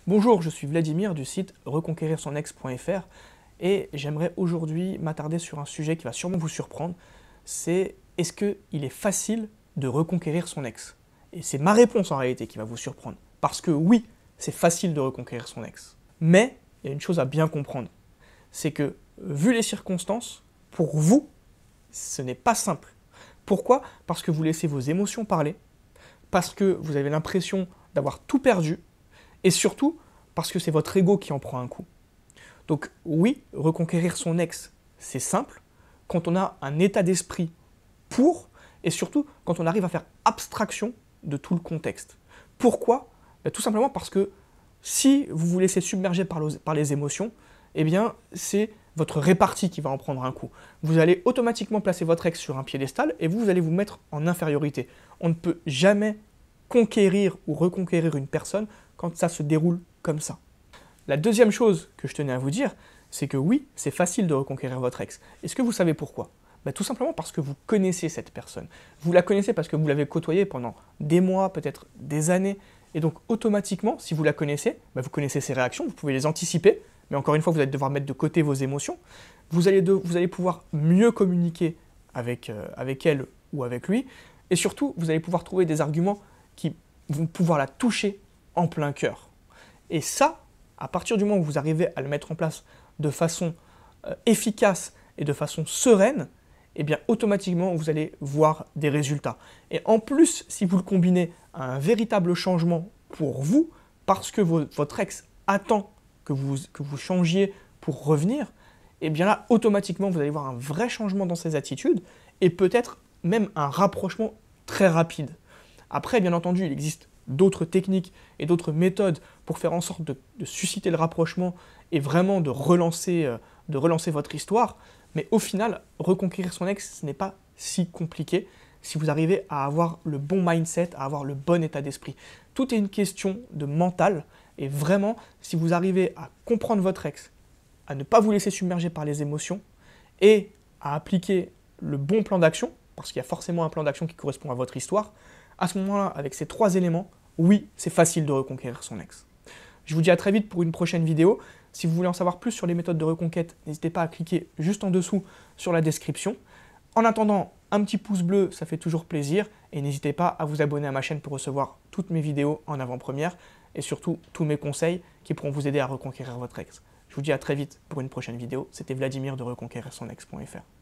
Bonjour, je suis Vladimir du site reconquérir-son-ex.fr et j'aimerais aujourd'hui m'attarder sur un sujet qui va sûrement vous surprendre, c'est est-ce qu'il est facile de reconquérir son ex? Et c'est ma réponse en réalité qui va vous surprendre, parce que oui, c'est facile de reconquérir son ex. Mais il y a une chose à bien comprendre, c'est que vu les circonstances, pour vous, ce n'est pas simple. Pourquoi? Parce que vous laissez vos émotions parler, parce que vous avez l'impression d'avoir tout perdu, et surtout parce que c'est votre ego qui en prend un coup. Donc oui, reconquérir son ex, c'est simple, quand on a un état d'esprit pour, et surtout quand on arrive à faire abstraction de tout le contexte. Pourquoi? Tout simplement parce que si vous vous laissez submerger par les émotions, eh bien c'est votre répartie qui va en prendre un coup. Vous allez automatiquement placer votre ex sur un piédestal et vous allez vous mettre en infériorité. On ne peut jamais conquérir ou reconquérir une personne quand ça se déroule comme ça. La deuxième chose que je tenais à vous dire, c'est que oui, c'est facile de reconquérir votre ex. Est-ce que vous savez pourquoi? Tout simplement parce que vous connaissez cette personne. Vous la connaissez parce que vous l'avez côtoyée pendant des mois, peut-être des années. Et donc automatiquement, si vous la connaissez, vous connaissez ses réactions, vous pouvez les anticiper. Mais encore une fois, vous allez devoir mettre de côté vos émotions. Vous allez pouvoir mieux communiquer avec elle ou avec lui. Et surtout, vous allez pouvoir trouver des arguments qui vont pouvoir la toucher en plein cœur. Et ça, à partir du moment où vous arrivez à le mettre en place de façon efficace et de façon sereine, eh bien automatiquement vous allez voir des résultats. Et en plus, si vous le combinez à un véritable changement pour vous, parce que votre ex attend que vous changiez pour revenir, eh bien là, automatiquement, vous allez voir un vrai changement dans ses attitudes et peut-être même un rapprochement très rapide. Après, bien entendu, il existe d'autres techniques et d'autres méthodes pour faire en sorte de susciter le rapprochement et vraiment de relancer votre histoire. Mais au final, reconquérir son ex, ce n'est pas si compliqué si vous arrivez à avoir le bon mindset, à avoir le bon état d'esprit. Tout est une question de mental et vraiment, si vous arrivez à comprendre votre ex, à ne pas vous laisser submerger par les émotions et à appliquer le bon plan d'action, parce qu'il y a forcément un plan d'action qui correspond à votre histoire, à ce moment-là, avec ces trois éléments, oui, c'est facile de reconquérir son ex. Je vous dis à très vite pour une prochaine vidéo. Si vous voulez en savoir plus sur les méthodes de reconquête, n'hésitez pas à cliquer juste en dessous sur la description. En attendant, un petit pouce bleu, ça fait toujours plaisir. Et n'hésitez pas à vous abonner à ma chaîne pour recevoir toutes mes vidéos en avant-première et surtout tous mes conseils qui pourront vous aider à reconquérir votre ex. Je vous dis à très vite pour une prochaine vidéo. C'était Vladimir de reconquérir-son-ex.fr.